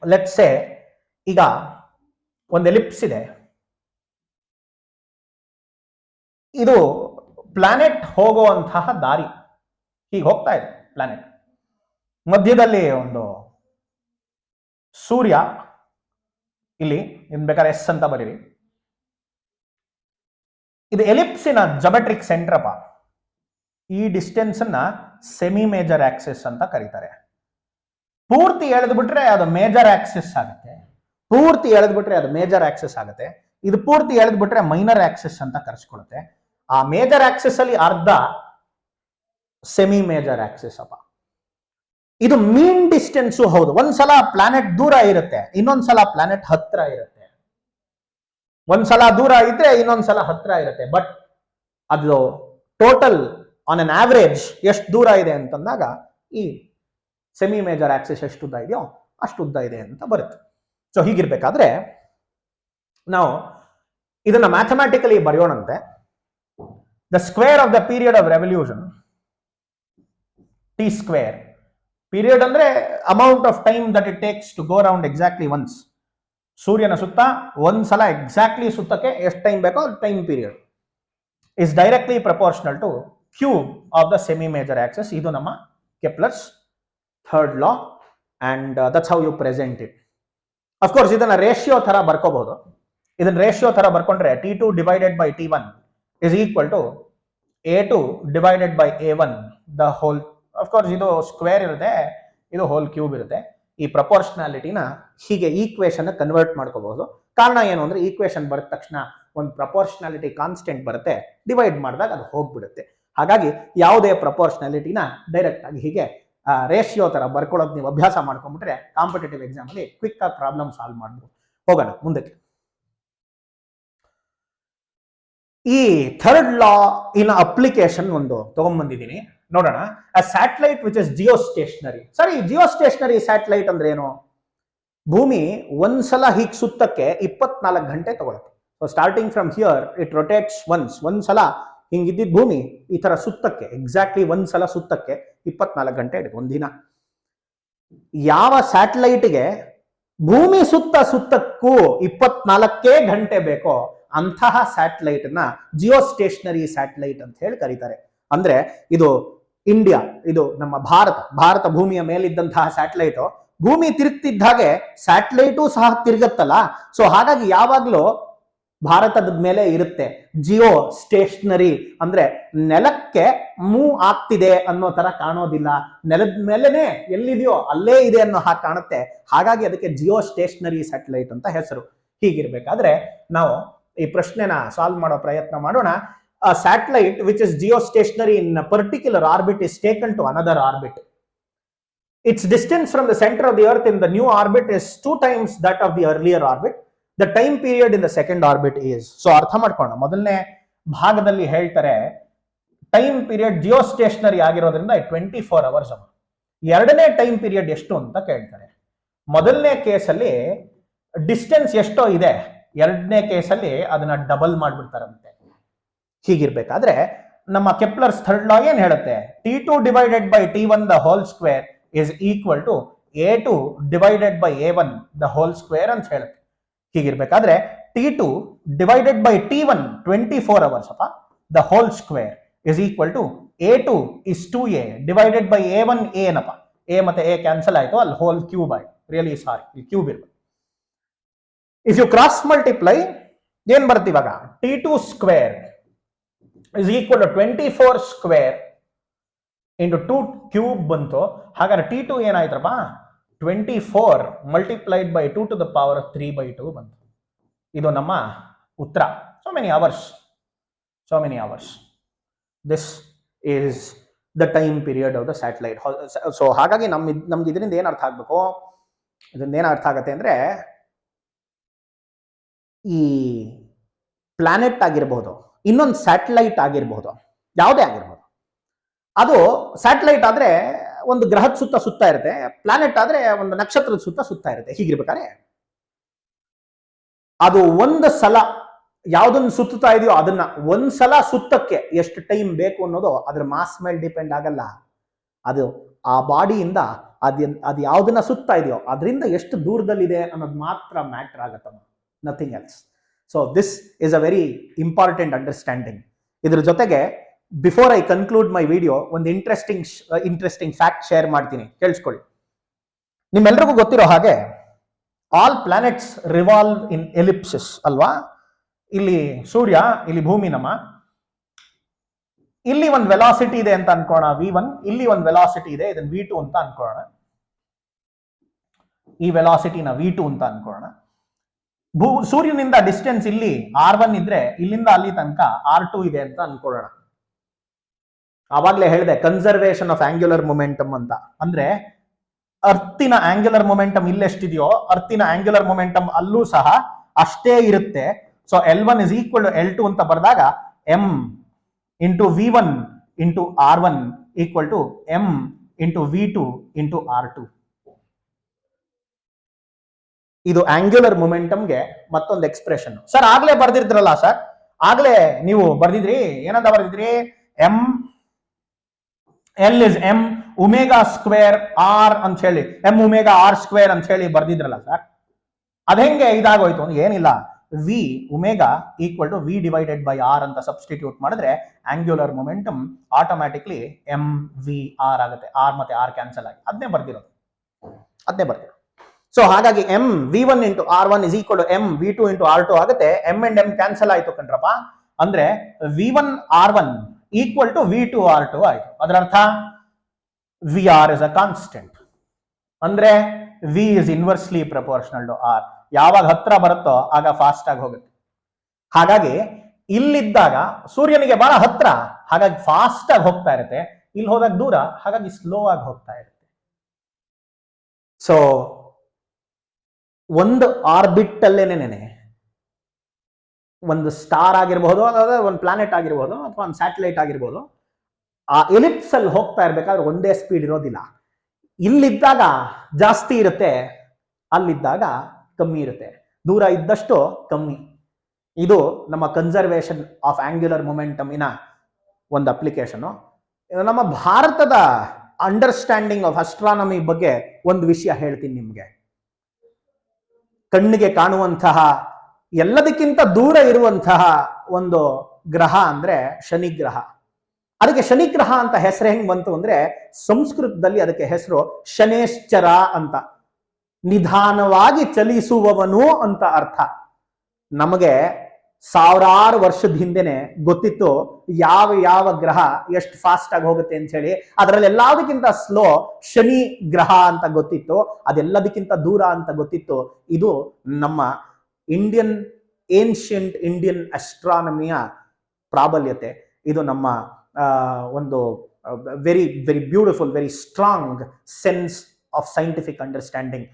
Let's say ಈಗ ಒಂದು ಎಲಿಪ್ಸ್ ಇದೆ, ಇದು ಪ್ಲಾನೆಟ್ ಹೋಗುವಂತಹ ದಾರಿ. ಹೀಗೆ ಹೋಗ್ತಾ ಇದೆ ಪ್ಲಾನೆಟ್. ಮಧ್ಯದಲ್ಲಿ ಒಂದು ಸೂರ್ಯ, ಇಲ್ಲಿ ಇನ್ ಬೇಕಾದ್ರೆ ಎಸ್ ಅಂತ ಬರೀರಿ. ಇದು ಎಲಿಪ್ಸಿನ ಜಮೆಟ್ರಿಕ್ ಸೆಂಟ್ರಪ್ಪ. ಈ ಡಿಸ್ಟೆನ್ಸ್ ಅನ್ನ ಸೆಮಿ ಮೇಜರ್ ಆಕ್ಸಿಸ್ ಅಂತ ಕರೀತಾರೆ. ಪೂರ್ತಿ ಎಳೆದು ಬಿಟ್ರೆ ಅದು ಮೇಜರ್ ಆಕ್ಸಿಸ್ ಆಗುತ್ತೆ, ಪೂರ್ತಿ ಎಳೆದು ಬಿಟ್ರೆ ಅದು ಮೇಜರ್ ಆಕ್ಸಿಸ್ ಆಗುತ್ತೆ. ಇದು ಪೂರ್ತಿ ಎಳೆದು ಬಿಟ್ರೆ ಮೈನರ್ ಆಕ್ಸಿಸ್ ಅಂತ ಕರೆಸ್ಕೊಳ್ಳುತ್ತೆ. ಆ ಮೇಜರ್ ಆಕ್ಸಿಸ್ ಅಲ್ಲಿ ಅರ್ಧ ಸೆಮಿ ಮೇಜರ್ ಆಕ್ಸಿಸ್ ಅಪ್ಪ. ಇದು ಮೀನ್ ಡಿಸ್ಟೆನ್ಸು ಹೌದು. ಒಂದ್ಸಲ ಪ್ಲಾನೆಟ್ ದೂರ ಇರುತ್ತೆ, ಇನ್ನೊಂದ್ಸಲ ಪ್ಲಾನೆಟ್ ಹತ್ರ ಇರುತ್ತೆ. ಒಂದ್ಸಲ ದೂರ ಇದ್ರೆ ಇನ್ನೊಂದ್ಸಲ ಹತ್ರ ಇರುತ್ತೆ. ಬಟ್ ಅದು ಟೋಟಲ್ ಆನ್ ಅನ್ ಆವರೇಜ್ ಎಷ್ಟು ದೂರ ಇದೆ ಅಂತಂದಾಗ ಈ ಸೆಮಿ ಮೇಜರ್ ಆಕ್ಸಿಸ್ ಎಷ್ಟು ಉದ್ದ ಇದೆಯೋ ಅಷ್ಟು ಉದ್ದ ಇದೆ ಅಂತ ಬರುತ್ತೆ. ಸೊ ಹೀಗಿರ್ಬೇಕಾದ್ರೆ ನಾವು ಇದನ್ನ ಮ್ಯಾಥಮ್ಯಾಟಿಕಲಿ ಬರೆಯೋಣಂತೆ. The square of the period of revolution, T square. Period ಅಂದ್ರೆ amount of time that it takes to go around exactly once. ಸೂರ್ಯನ ಸುತ್ತ ಒಂದ್ಸಲ ಎಕ್ಸಾಕ್ಟ್ಲಿ ಸುತ್ತಕ್ಕೆ ಎಷ್ಟು ಟೈಮ್ ಬೇಕೋ time period is directly proportional to cube of the semi major axis. ಇದು ನಮ್ಮ Kepler's third law and that's how you present it. Of course ಇದನ್ನ ratio ತರ ಬರ್ಕೋಬಹುದು. ಇದನ್ನ ರೇಷಿಯೋ ತರ ಬರ್ಕೊಂಡ್ರೆ T2 divided by T1 is equal to A2 divided by A1 the whole. Of course ಇದು square ಇರುತ್ತೆ, ಇದು ಹೋಲ್ ಕ್ಯೂಬ್ ಇರುತ್ತೆ. ಈ ಪ್ರಪೋರ್ಷನಾಲಿಟಿನ ಹೀಗೆ ಈಕ್ವೇಶನ್ ಕನ್ವರ್ಟ್ ಮಾಡ್ಕೋಬಹುದು. ಕಾರಣ ಏನು ಅಂದ್ರೆ ಈಕ್ವೇಶನ್ ಬರೆದ ತಕ್ಷಣ ಒಂದು ಪ್ರಪೋರ್ಷನಾಲಿಟಿ ಕಾನ್ಸ್ಟೆಂಟ್ ಬರುತ್ತೆ, ಡಿವೈಡ್ ಮಾಡಿದಾಗ ಅದು ಹೋಗ್ಬಿಡುತ್ತೆ. ಹಾಗಾಗಿ ಯಾವುದೇ ಪ್ರಪೋರ್ಷನಾಲಿಟಿನ ಡೈರೆಕ್ಟ್ ಆಗಿ ಹೀಗೆ ರೇಷಿಯೋ ತರ ಬರ್ಕೊಳ್ಳೋದು ನೀವು ಅಭ್ಯಾಸ ಮಾಡ್ಕೊಂಡ್ಬಿಟ್ರೆ ಕಾಂಪಿಟೇಟಿವ್ ಎಕ್ಸಾಮ್ ಅಲ್ಲಿ ಕ್ವಿಕ್ ಆಗಿ ಪ್ರಾಬ್ಲಮ್ ಸಾಲ್ವ್ ಮಾಡ್ಬೋದು. ಹೋಗೋಣ ಮುಂದಕ್ಕೆ. ಈ ಥರ್ಡ್ ಲಾ ಇನ್ ಅಪ್ಲಿಕೇಶನ್ ಒಂದು ತಗೊಂಡ್ಬಂದಿದ್ದೀನಿ, ನೋಡೋಣ. A satellite which is geostationary. ಸರಿ, ಜಿಯೋ ಸ್ಟೇಷನರಿ ಸ್ಯಾಟಲೈಟ್ ಅಂದ್ರೆ ಏನು? ಭೂಮಿ ಒಂದ್ಸಲ ಹೀಗೆ ಸುತ್ತಕ್ಕೆ 24 ಗಂಟೆ ತಗೊಳುತ್ತೆ. So starting from here it rotates once. ಒಂದ್ಸಲ ಹಿಂಗಿದ್ದಿದ್ದ ಭೂಮಿ ಈ ತರ ಸುತ್ತಕ್ಕೆ ಎಕ್ಸಾಕ್ಟ್ಲಿ ಒಂದ್ಸಲ ಸುತ್ತಕ್ಕೆ 24 ಗಂಟೆ ಹಿಡಿದು ಒಂದಿನ. ಯಾವ ಸ್ಯಾಟಲೈಟ್ಗೆ ಭೂಮಿ ಸುತ್ತಕ್ಕೂ 24 ಗಂಟೆ ಬೇಕೋ ಅಂತಹ ಸ್ಯಾಟಲೈಟ್ ನ ಜಿಯೋ ಸ್ಟೇಷನರಿ ಸ್ಯಾಟಲೈಟ್ ಅಂತ ಹೇಳಿ ಕರೀತಾರೆ. ಅಂದ್ರೆ ಇದು ಇಂಡಿಯಾ, ಇದು ನಮ್ಮ ಭಾರತ ಭೂಮಿಯ ಮೇಲಿದ್ದಂತಹ ಸ್ಯಾಟಲೈಟ್ ಭೂಮಿ ತಿರುಗ್ತಿದ್ದ ಹಾಗೆ ಸ್ಯಾಟಲೈಟು ಸಹ ತಿರುಗತ್ತಲ್ಲ. ಸೊ ಹಾಗಾಗಿ ಯಾವಾಗ್ಲೂ ಭಾರತದ ಮೇಲೆ ಇರುತ್ತೆ. ಜಿಯೋ ಸ್ಟೇಷನರಿ ಅಂದ್ರೆ ನೆಲಕ್ಕೆ ಮೂವ್ ಆಗ್ತಿದೆ ಅನ್ನೋ ತರ ಕಾಣೋದಿಲ್ಲ, ನೆಲದ ಮೇಲೆನೆ ಎಲ್ಲಿದೆಯೋ ಅಲ್ಲೇ ಇದೆ ಅನ್ನೋ ಹಾಗೆ ಕಾಣುತ್ತೆ. ಹಾಗಾಗಿ ಅದಕ್ಕೆ ಜಿಯೋ ಸ್ಟೇಷನರಿ ಸ್ಯಾಟಲೈಟ್ ಅಂತ ಹೆಸರು. ಹೀಗಿರ್ಬೇಕಾದ್ರೆ ನಾವು ಈ ಪ್ರಶ್ನೆನ ಸಾಲ್ವ್ ಮಾಡೋ ಪ್ರಯತ್ನ ಮಾಡೋಣ. a satellite which is geostationary in a particular orbit is taken to another orbit, its distance from the center of the earth in the new orbit is 2 times that of the earlier orbit. The time period in the second orbit is. So ಅರ್ಥ ಮಾಡ್ಕೊಳ್ಳೋಣ. ಮೊದಲನೇ ಭಾಗದಲ್ಲಿ ಹೇಳ್ತಾರೆ time period ಜಿಯೋಸ್ಟೇಷನರಿ ಆಗಿರೋದ್ರಿಂದ 24 hours. ಎರಡನೇ time period ಎಷ್ಟು ಅಂತ ಕೇಳ್ತಾರೆ. ಮೊದಲನೇ ಕೇಸಲ್ಲಿ ಡಿಸ್ಟೆನ್ಸ್ ಎಷ್ಟೋ ಇದೆ, ಎರಡನೇ ಕೇಸಲ್ಲಿ ಅದನ್ನ ಡಬಲ್ ಮಾಡ್ಬಿಡ್ತಾರಂತೆ. ಹೀಗಿರ್ಬೇಕಾದ್ರೆ ನಮ್ಮ ಕೆಪ್ಲರ್ಸ್ ಥರ್ಡ್ ಲಾ ಏನ್ ಹೇಳುತ್ತೆ? T2 divided by T1 the whole square is equal to A2 divided by A1 the whole square ಅಂತ ಹೇಳುತ್ತೆ. ಹೀಗಿರ್ಬೇಕಾದ್ರೆ T2 divided by T1 24 hours ಅಪ್ಪ, the whole square is equal to A2 is 2A divided by A1 A ಏನಪ್ಪ, A ಮತ್ತೆ A cancel ಆಯ್ತು, ಅಲ್ಲಿ whole cube ಆಯ್ತು. Really sorry, ಇಲ್ಲಿ cube ಇರ್ಬೇಕು. ಇಫ್ ಯು ಕ್ರಾಸ್ ಮಲ್ಟಿಪ್ಲೈ ಏನ್ ಬರುತ್ತೆ ಇವಾಗ? T2 square is equal to 24 square into 2 cube ಬಂತು. ಹಾಗಾದ್ರೆ T2 ಏನಾಯ್ತಪ್ಪ? 24 multiplied by 2 to the power 3 by 2 ಬಂತು. ಇದು ನಮ್ಮ ಉತ್ತರ. So many hours. This is the time period of the satellite. So ಹಾಗಾಗಿ ನಮ್ಗೆ ಇದರಿಂದ ಏನ್ ಅರ್ಥ ಆಗ್ಬೇಕು? ಇದರಿಂದ ಏನ್ ಅರ್ಥ ಆಗತ್ತೆ ಅಂದ್ರೆ, ಈ ಪ್ಲಾನೆಟ್ ಆಗಿರಬಹುದು, ಇನ್ನೊಂದು ಸ್ಯಾಟಲೈಟ್ ಆಗಿರಬಹುದು, ಯಾವುದೇ ಆಗಿರಬಹುದು, ಅದು ಸ್ಯಾಟಲೈಟ್ ಆದ್ರೆ ಒಂದು ಗ್ರಹದ ಸುತ್ತ ಇರುತ್ತೆ, ಪ್ಲಾನೆಟ್ ಆದ್ರೆ ಒಂದು ನಕ್ಷತ್ರದ ಸುತ್ತ ಇರುತ್ತೆ. ಹೀಗಿರ್ಬೇಕಾದ್ರೆ ಅದು ಒಂದು ಸಲ ಯಾವ್ದನ್ನ ಸುತ್ತಾ ಇದೆಯೋ ಅದನ್ನ ಒಂದ್ಸಲ ಸುತ್ತಕ್ಕೆ ಎಷ್ಟು ಟೈಮ್ ಬೇಕು ಅನ್ನೋದು ಅದ್ರ ಮಾಸ್ ಮೇಲೆ ಡಿಪೆಂಡ್ ಆಗಲ್ಲ. ಅದು ಆ ಬಾಡಿಯಿಂದ ಅದು ಯಾವ್ದನ್ನ ಸುತ್ತಾ ಇದೆಯೋ ಅದರಿಂದ ಎಷ್ಟು ದೂರದಲ್ಲಿದೆ ಅನ್ನೋದು ಮಾತ್ರ ಮ್ಯಾಟರ್ ಆಗತ್ತಮ್ಮ, nothing else. So this is a very important understanding. ಇದ್ರ ಜೊತೆಗೆ before I conclude my video ಒಂದು ಇಂಟ್ರೆಸ್ಟಿಂಗ್ ಫ್ಯಾಕ್ಟ್ ಶೇರ್ ಮಾಡ್ತೀನಿ, ಕೇಳಿಸ್ಕೊಳ್ಳಿ. ನಿಮ್ಮೆಲ್ರಿಗೂ ಗೊತ್ತಿರೋ ಹಾಗೆ all planets revolve in ellipses ಅಲ್ವಾ? ಇಲ್ಲಿ ಸೂರ್ಯ, ಇಲ್ಲಿ ಭೂಮಿ ನಮ್ಮ, ಇಲ್ಲಿ ಒಂದು ವೆಲಾಸಿಟಿ ಇದೆ ಅಂತ ಅನ್ಕೋಣ v1, ಇಲ್ಲಿ ಒಂದು ವೆಲಾಸಿಟಿ ಇದೆ, ಇದನ್ನ v2 ಅಂತ ಅನ್ಕೊಳ್ಳೋಣ. ಈ ವೆಲಾಸಿಟಿನ v2 ಅಂತ ಅನ್ಕೊಳ್ಳೋಣ. ಸೂರ್ಯನಿಂದ ಡಿಸ್ಟೆನ್ಸ್ ಇಲ್ಲಿ r1 ಇದ್ರೆ ಇಲ್ಲಿಂದ ಅಲ್ಲಿ ತನಕ r2 ಇದೆ ಅಂತ ಅನ್ಕೊಳ್ಳೋಣ. ಆವಾಗ್ಲೇ ಹೇಳಿದೆ ಕನ್ಸರ್ವೇಷನ್ ಆಫ್ ಆಂಗ್ಯುಲರ್ ಮೊಮೆಂಟಮ್ ಅಂತ. ಅಂದ್ರೆ ಅರ್ಥಿನ ಆಂಗ್ಯುಲರ್ ಮೊಮೆಂಟಮ್ ಇಲ್ಲೆಷ್ಟಿದೆಯೋ ಅರ್ಥಿನ ಆಂಗ್ಯುಲರ್ ಮೊಮೆಂಟಮ್ ಅಲ್ಲೂ ಸಹ ಅಷ್ಟೇ ಇರುತ್ತೆ. So L1 is equal to L2 ಅಂತ ಬರೆದಾಗ m into v1 into r1 equal to m into v2 into r2. ಇದು ಆಂಗ್ಯುಲರ್ ಮೊಮೆಂಟಮ್ಗೆ ಮತ್ತೊಂದು ಎಕ್ಸ್ಪ್ರೆಷನ್. ಸರ್ ಆಗ್ಲೇ ಬರ್ದಿದ್ರಲ್ಲ ಸರ್, ಆಗ್ಲೇ ನೀವು ಬರ್ದಿದ್ರಿ, ಏನಂತ ಬರ್ದಿದ್ರಿ? M L is M omega square R ಅಂತ ಹೇಳಿ, ಎಂ ಒಮೆಗಾ ಆರ್ ಸ್ಕ್ವೇರ್ ಅಂತ ಹೇಳಿ ಬರ್ದಿದ್ರಲ್ಲ ಸರ್, ಅದ ಹೆಂಗೆ ಇದಾಗೋಯ್ತು? ಏನಿಲ್ಲ, v omega equal to v divided by r ಅಂತ ಸಬ್ಸ್ಟಿಟ್ಯೂಟ್ ಮಾಡಿದ್ರೆ angular momentum automatically m v r ಆಗುತ್ತೆ. ಆರ್ ಮತ್ತೆ ಆರ್ ಕ್ಯಾನ್ಸಲ್ ಆಗಿ ಅದನ್ನೇ ಬರ್ದಿರೋದು. ಸೊ ಹಾಗಾಗಿ m v one into r one is equal to m v two into r two ಆಗುತ್ತೆ. M and m cancel ಆಯ್ತು ಕಣ್ರಪ್ಪ. ಅಂದ್ರೆ v one r one equal to v two r two ಆಯ್ತು. ಅದರ ಅರ್ಥ v r is a constant. ಅಂದ್ರೆ V is inversely proportional to R. ಯಾವಾಗ ಹತ್ರ ಬರುತ್ತೋ ಆಗ ಫಾಸ್ಟ್ ಆಗಿ ಹೋಗುತ್ತೆ. ಹಾಗಾಗಿ ಇಲ್ಲಿದ್ದಾಗ ಸೂರ್ಯನಿಗೆ ಬಹಳ ಹತ್ರ, ಹಾಗಾಗಿ ಫಾಸ್ಟ್ ಆಗಿ ಹೋಗ್ತಾ ಇರುತ್ತೆ. ಇಲ್ಲಿ ಹೋದಾಗ ದೂರ, ಹಾಗಾಗಿ ಸ್ಲೋ ಆಗಿ ಹೋಗ್ತಾ ಇರುತ್ತೆ. ಸೊ ಒಂದು ಆರ್ಬಿಟ್ ಅಲ್ಲೇನೆ ಒಂದು ಸ್ಟಾರ್ ಆಗಿರಬಹುದು, ಅದಾದ್ರೆ ಒಂದು ಪ್ಲಾನೆಟ್ ಆಗಿರ್ಬೋದು, ಅಥವಾ ಒಂದು ಸ್ಯಾಟಲೈಟ್ ಆಗಿರ್ಬೋದು, ಆ ಎಲಿಪ್ಸ್ ಅಲ್ಲಿ ಹೋಗ್ತಾ ಇರ್ಬೇಕಾದ್ರೆ ಒಂದೇ ಸ್ಪೀಡ್ ಇರೋದಿಲ್ಲ. ಇಲ್ಲಿದ್ದಾಗ ಜಾಸ್ತಿ ಇರುತ್ತೆ, ಅಲ್ಲಿದ್ದಾಗ ಕಮ್ಮಿ ಇರುತ್ತೆ. ದೂರ ಇದ್ದಷ್ಟು ಕಮ್ಮಿ. ಇದು ನಮ್ಮ ಕನ್ಸರ್ವೇಷನ್ ಆಫ್ ಆಂಗ್ಯುಲರ್ ಮೊಮೆಂಟಮ್ ಇನ ಒಂದು ಅಪ್ಲಿಕೇಶನ್. ನಮ್ಮ ಭಾರತದ ಅಂಡರ್ಸ್ಟ್ಯಾಂಡಿಂಗ್ ಆಫ್ ಅಸ್ಟ್ರಾನಮಿ ಬಗ್ಗೆ ಒಂದು ವಿಷಯ ಹೇಳ್ತೀನಿ ನಿಮ್ಗೆ. ಕಣ್ಣಿಗೆ ಕಾಣುವಂತಹ ಎಲ್ಲದಕ್ಕಿಂತ ದೂರ ಇರುವಂತಹ ಒಂದು ಗ್ರಹ ಅಂದ್ರೆ ಶನಿ ಗ್ರಹ. ಅದಕ್ಕೆ ಶನಿ ಗ್ರಹ ಅಂತ ಹೆಸರು ಹೆಂಗ್ ಬಂತು ಅಂದ್ರೆ, ಸಂಸ್ಕೃತದಲ್ಲಿ ಅದಕ್ಕೆ ಹೆಸರು ಶನೇಶ್ಚರ ಅಂತ, ನಿಧಾನವಾಗಿ ಚಲಿಸುವವನು ಅಂತ ಅರ್ಥ. ನಮಗೆ ಸಾವಿರಾರು ವರ್ಷದ ಹಿಂದೆನೆ ಗೊತ್ತಿತ್ತು ಯಾವ ಗ್ರಹ ಎಷ್ಟು ಫಾಸ್ಟ್ ಆಗಿ ಹೋಗುತ್ತೆ ಅಂತ ಹೇಳಿ. ಅದರಲ್ಲಿ ಎಲ್ಲದಕ್ಕಿಂತ ಸ್ಲೋ ಶನಿ ಗ್ರಹ ಅಂತ ಗೊತ್ತಿತ್ತು, ಅದೆಲ್ಲದಕ್ಕಿಂತ ದೂರ ಅಂತ ಗೊತ್ತಿತ್ತು. ಇದು ನಮ್ಮ ಏನ್ಷಿಯಂಟ್ ಇಂಡಿಯನ್ ಅಸ್ಟ್ರಾನಮಿಯ ಪ್ರಾಬಲ್ಯತೆ, ಇದು ನಮ್ಮ ಒಂದು very very beautiful, very strong sense of scientific understanding.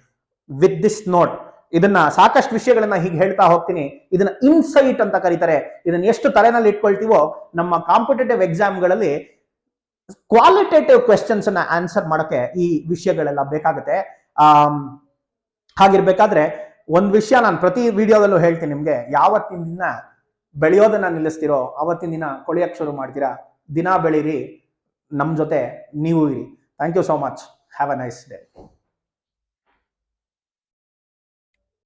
With this note, ಇದನ್ನ ಸಾಕಷ್ಟು ವಿಷಯಗಳನ್ನ ಹೀಗೆ ಹೇಳ್ತಾ ಹೋಗ್ತೀನಿ. ಇದನ್ನ ಇನ್ಸೈಟ್ ಅಂತ ಕರೀತಾರೆ. ಇದನ್ನ ಎಷ್ಟು ತಲೆನಲ್ಲಿ ಇಟ್ಕೊಳ್ತೀವೋ ನಮ್ಮ ಕಾಂಪಿಟೇಟಿವ್ ಎಕ್ಸಾಮ್ಗಳಲ್ಲಿ ಕ್ವಾಲಿಟೇಟಿವ್ ಕ್ವೆಶನ್ಸ್ ಅನ್ನ ಆನ್ಸರ್ ಮಾಡಕ್ಕೆ ಈ ವಿಷಯಗಳೆಲ್ಲ ಬೇಕಾಗುತ್ತೆ. ಹಾಗಿರ್ಬೇಕಾದ್ರೆ ಒಂದ್ ವಿಷಯ ನಾನು ಪ್ರತಿ ವಿಡಿಯೋದಲ್ಲೂ ಹೇಳ್ತೀನಿ ನಿಮ್ಗೆ, ಯಾವತ್ತಿನ ದಿನ ಬೆಳೆಯೋದನ್ನ ನಿಲ್ಲಿಸ್ತಿರೋ ಅವತ್ತಿನ ದಿನ ಕೊಳೆಯಕ್ಕೆ ಶುರು ಮಾಡ್ತೀರಾ. ದಿನ ಬೆಳೀರಿ, ನಮ್ ಜೊತೆ ನೀವು ಇರಿ. Thank you so much. Have a nice day.